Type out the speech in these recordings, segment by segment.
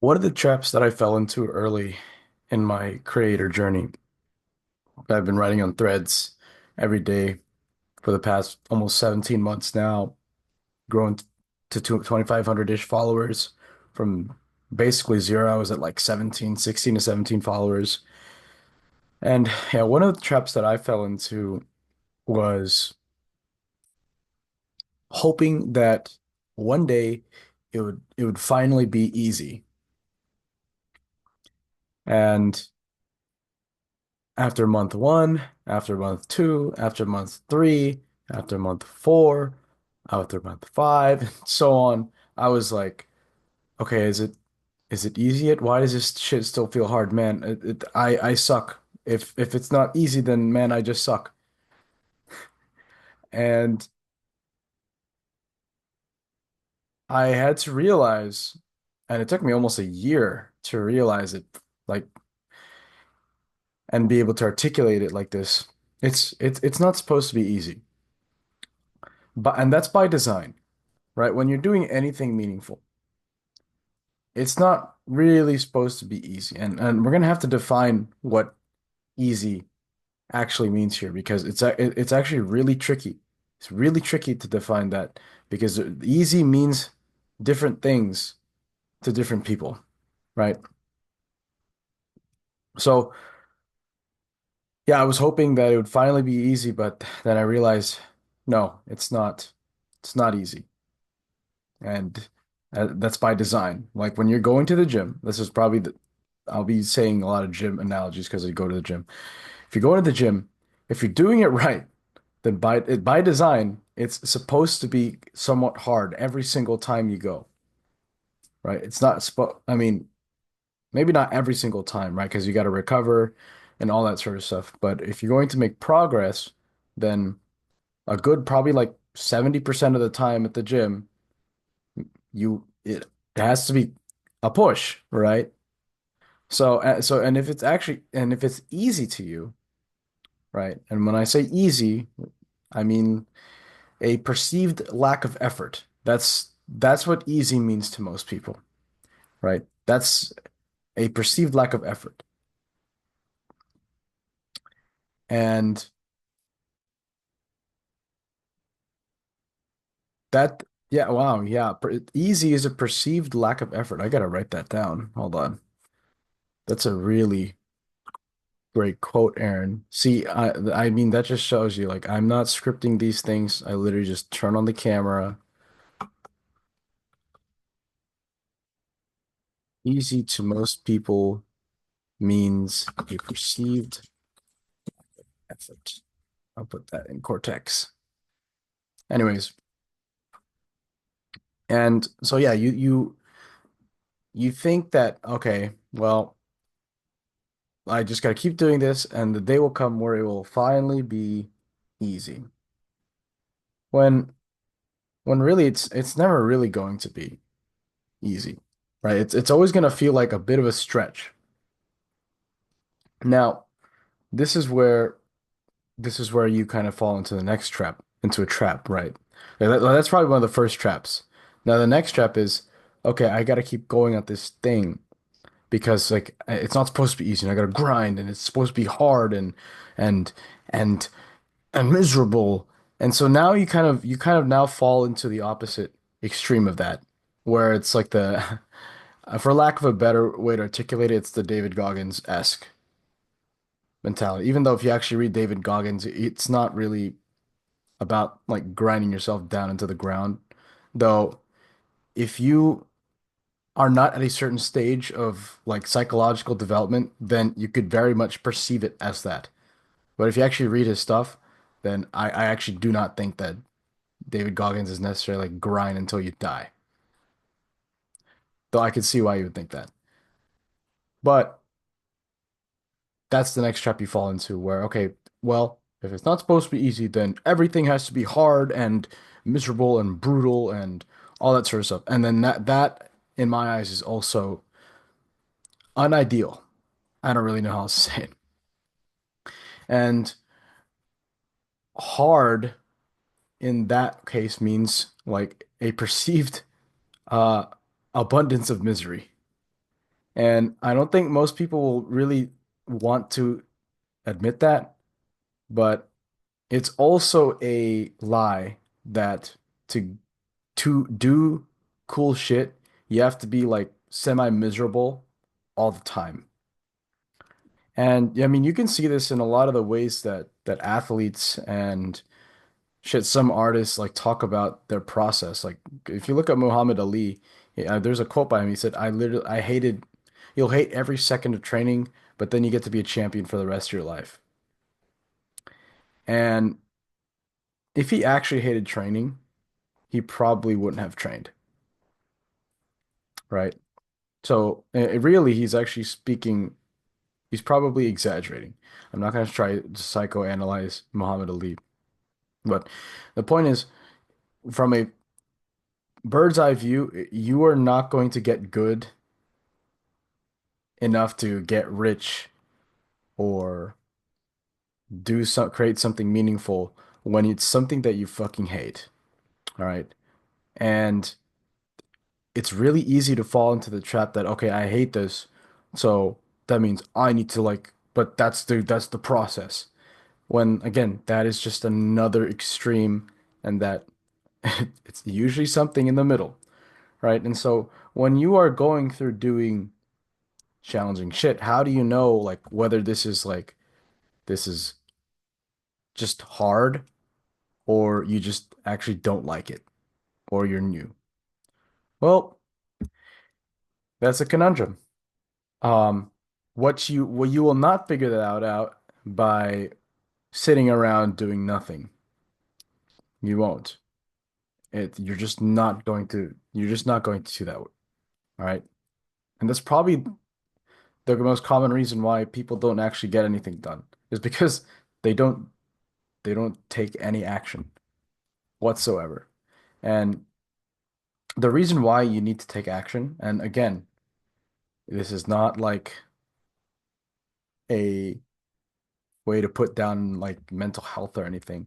One of the traps that I fell into early in my creator journey, I've been writing on Threads every day for the past almost 17 months now, grown to 2,500-ish followers from basically zero. I was at like 17, 16 to 17 followers. And yeah, one of the traps that I fell into was hoping that one day it would finally be easy. And after month one, after month two, after month three, after month four, after month five, and so on. I was like, okay, is it easy yet? Why does this shit still feel hard, man? I suck. If it's not easy, then man, I just suck. And I had to realize, and it took me almost a year to realize it, like, and be able to articulate it like this. It's not supposed to be easy, but and that's by design. Right? When you're doing anything meaningful, it's not really supposed to be easy. And we're gonna have to define what easy actually means here because it's actually really tricky. It's really tricky to define that because easy means different things to different people, right? So yeah, I was hoping that it would finally be easy, but then I realized no, it's not. It's not easy. And that's by design. Like when you're going to the gym, this is probably I'll be saying a lot of gym analogies because I go to the gym. If you go to the gym, if you're doing it right, then by design, it's supposed to be somewhat hard every single time you go, right? It's not I mean, maybe not every single time, right? Because you got to recover and all that sort of stuff. But if you're going to make progress, then a good probably like 70% of the time at the gym, it has to be a push, right? So and if it's actually and if it's easy to you, right? And when I say easy, I mean a perceived lack of effort. That's what easy means to most people, right? That's a perceived lack of effort. And that yeah, wow, yeah, easy is a perceived lack of effort. I gotta write that down. Hold on. That's a really great quote, Aaron. See, I mean that just shows you like I'm not scripting these things. I literally just turn on the camera. Easy to most people means a perceived effort. I'll put that in Cortex. Anyways, and so yeah, you think that okay, well, I just gotta keep doing this, and the day will come where it will finally be easy. When when really it's never really going to be easy, right? It's always gonna feel like a bit of a stretch. Now, this is where this is where you kind of fall into the next trap, into a trap, right? That's probably one of the first traps. Now, the next trap is, okay, I got to keep going at this thing because like it's not supposed to be easy. And I got to grind, and it's supposed to be hard and and and miserable. And so now you kind of now fall into the opposite extreme of that, where it's like the, for lack of a better way to articulate it, it's the David Goggins-esque mentality. Even though if you actually read David Goggins, it's not really about like grinding yourself down into the ground. Though, if you are not at a certain stage of like psychological development, then you could very much perceive it as that. But if you actually read his stuff, then I actually do not think that David Goggins is necessarily like grind until you die. Though I could see why you would think that. But that's the next trap you fall into where, okay, well, if it's not supposed to be easy, then everything has to be hard and miserable and brutal and all that sort of stuff. And then that in my eyes is also unideal. I don't really know how to say it. And hard in that case means like a perceived uh abundance of misery. And I don't think most people will really want to admit that, but it's also a lie that to do cool shit, you have to be like semi-miserable all the time. And yeah, I mean, you can see this in a lot of the ways that athletes and shit, some artists like talk about their process. Like if you look at Muhammad Ali, there's a quote by him. He said, I hated, you'll hate every second of training, but then you get to be a champion for the rest of your life." And if he actually hated training, he probably wouldn't have trained, right? So really, he's actually speaking, he's probably exaggerating. I'm not going to try to psychoanalyze Muhammad Ali, but the point is, from a bird's eye view, you are not going to get good enough to get rich or create something meaningful when it's something that you fucking hate. All right. And it's really easy to fall into the trap that, okay, I hate this. So that means I need to like, but that's the process. When again, that is just another extreme and that it's usually something in the middle, right? And so when you are going through doing challenging shit, how do you know like whether this is just hard or you just actually don't like it or you're new? Well, that's a conundrum. Um, what you will not figure that out by sitting around doing nothing. You won't. You're just not going to see that. All right. And that's probably the most common reason why people don't actually get anything done is because they don't they don't take any action whatsoever. And the reason why you need to take action, and again, this is not like a way to put down like mental health or anything.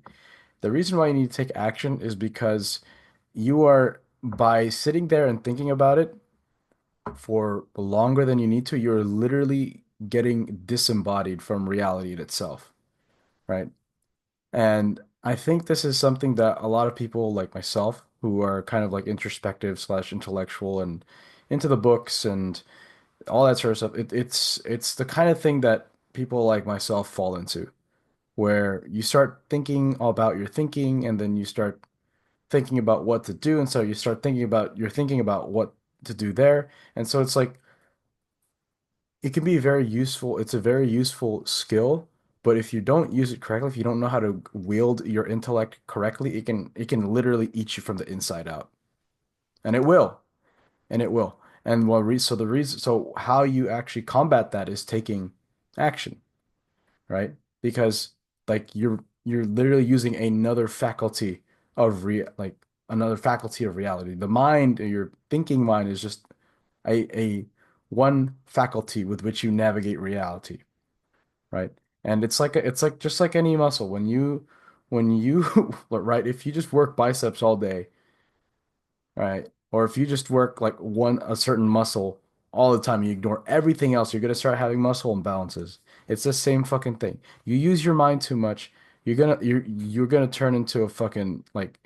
The reason why you need to take action is because you are, by sitting there and thinking about it for longer than you need to, you're literally getting disembodied from reality in itself, right? And I think this is something that a lot of people like myself, who are kind of like introspective slash intellectual and into the books and all that sort of stuff, it's the kind of thing that people like myself fall into, where you start thinking about your thinking and then you start thinking about what to do. And so you start thinking about what to do there. And so it's like it can be very useful. It's a very useful skill, but if you don't use it correctly, if you don't know how to wield your intellect correctly, it can literally eat you from the inside out. And it will. And it will. And the reason so how you actually combat that is taking action, right? Because like you're literally using another faculty of reality. The mind, your thinking mind is just a one faculty with which you navigate reality, right? And it's like just like any muscle. When you right, if you just work biceps all day, right? Or if you just work like a certain muscle all the time, you ignore everything else, you're gonna start having muscle imbalances. It's the same fucking thing. You use your mind too much, you're gonna turn into a fucking like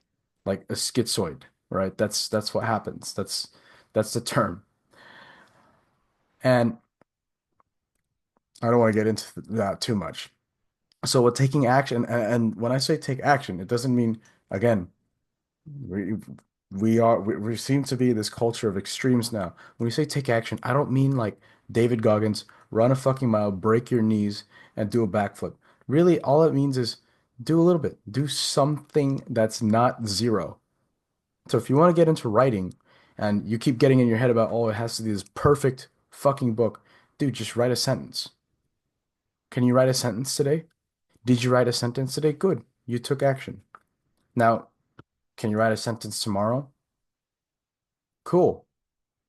a schizoid, right? That's what happens. That's the term. And I don't want to get into that too much. So with taking action, and when I say take action, it doesn't mean again we we seem to be this culture of extremes now. When we say take action, I don't mean like David Goggins, run a fucking mile, break your knees, and do a backflip. Really, all it means is do a little bit, do something that's not zero. So if you want to get into writing and you keep getting in your head about, oh, it has to be this perfect fucking book, dude, just write a sentence. Can you write a sentence today? Did you write a sentence today? Good. You took action. Now, can you write a sentence tomorrow? Cool.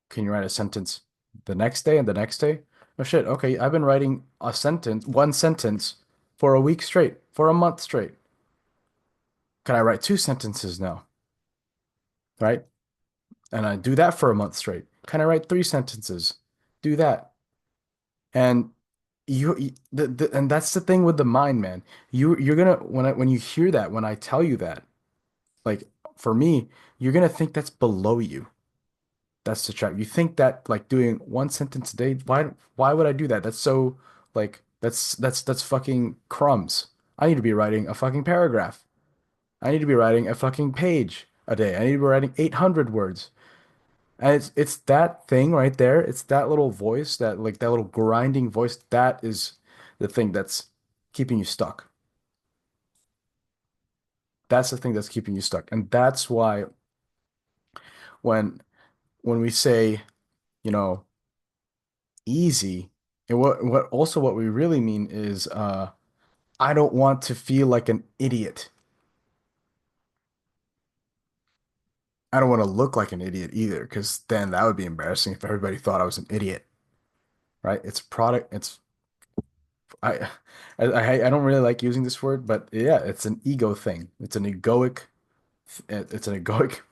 Can you write a sentence the next day and the next day? Oh shit, okay, I've been writing one sentence for a week straight, for a month straight. Can I write two sentences now? Right? And I do that for a month straight. Can I write three sentences? do that. And and that's the thing with the mind, man. You're gonna when you hear that, when I tell you that, like for me, you're gonna think that's below you. That's the trap. You think that like doing one sentence a day, why would I do that? That's so like that's fucking crumbs. I need to be writing a fucking paragraph. I need to be writing a fucking page a day. I need to be writing 800 words. And it's that thing right there. It's that little voice, that like that little grinding voice, that is the thing that's keeping you stuck. That's the thing that's keeping you stuck. And that's why when when we say, you know, easy, and what we really mean is I don't want to feel like an idiot. I don't want to look like an idiot either, because then that would be embarrassing if everybody thought I was an idiot, right? It's product, it's I, I don't really like using this word, but yeah, it's an ego thing. It's an egoic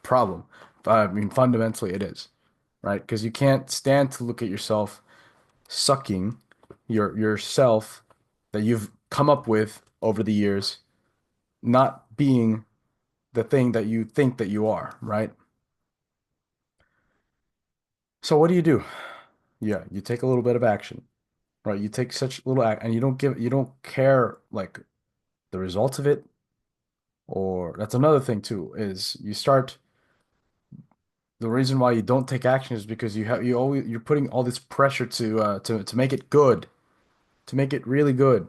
problem. I mean, fundamentally it is, right? Because you can't stand to look at yourself sucking yourself that you've come up with over the years, not being the thing that you think that you are, right? So what do you do? Yeah, you take a little bit of action, right? You take such little act and you don't care like the results of it, or that's another thing too, is you start the reason why you don't take action is because you're putting all this pressure to make it good, to make it really good.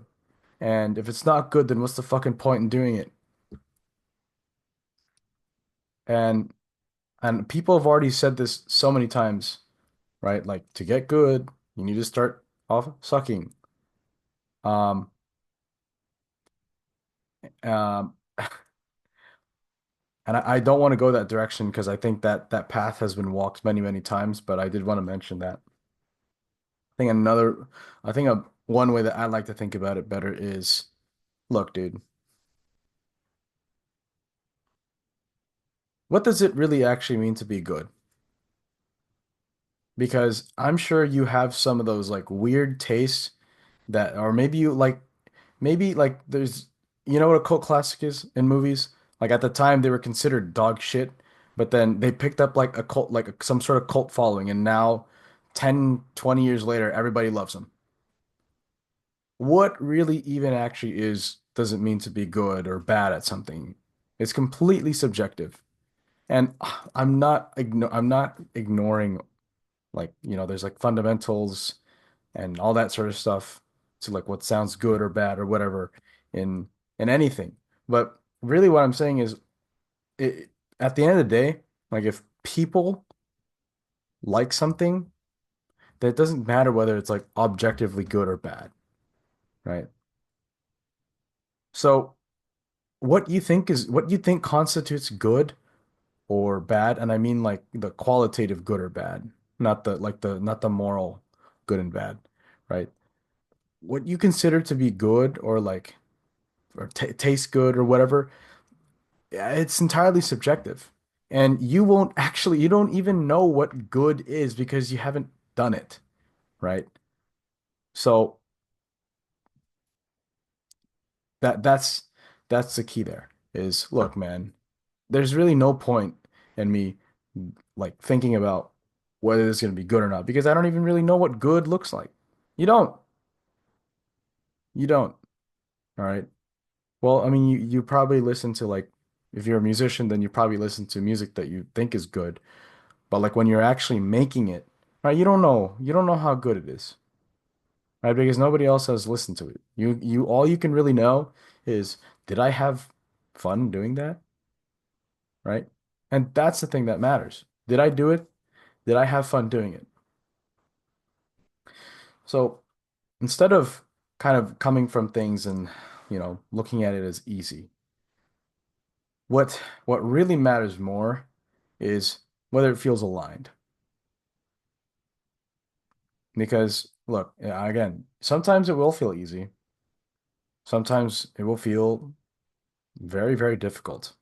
And if it's not good, then what's the fucking point in doing it? And people have already said this so many times, right? Like to get good, you need to start off sucking. Um, um, and I don't want to go that direction because I think that that path has been walked many, many times, but I did want to mention that. think another, I think one way that I like to think about it better is, look, dude, what does it really actually mean to be good? Because I'm sure you have some of those like weird tastes that, or maybe like you know what a cult classic is in movies? Like at the time they were considered dog shit, but then they picked up like a cult, like some sort of cult following, and now 10, 20 years later, everybody loves them. What really even actually doesn't mean to be good or bad at something. It's completely subjective. And I'm not ignoring like, there's like fundamentals and all that sort of stuff to like what sounds good or bad or whatever in anything. But really what I'm saying is it, at the end of the day, like if people like something, that doesn't matter whether it's like objectively good or bad, right? So what you think constitutes good or bad, and I mean like the qualitative good or bad, not the moral good and bad, right? What you consider to be good or like or t taste good or whatever, yeah, it's entirely subjective. And you don't even know what good is because you haven't done it, right? So that's the key there is look, man, there's really no point in me like thinking about whether it's going to be good or not because I don't even really know what good looks like. You don't. You don't. All right. Well, I mean, you probably listen to like if you're a musician, then you probably listen to music that you think is good. But like when you're actually making it, right, you don't know. You don't know how good it is, right? Because nobody else has listened to it. You all you can really know is did I have fun doing that, right? And that's the thing that matters. Did I do it? Did I have fun doing it? So instead of kind of coming from things and, looking at it as easy, what really matters more is whether it feels aligned. Because look, again, sometimes it will feel easy. Sometimes it will feel very, very difficult.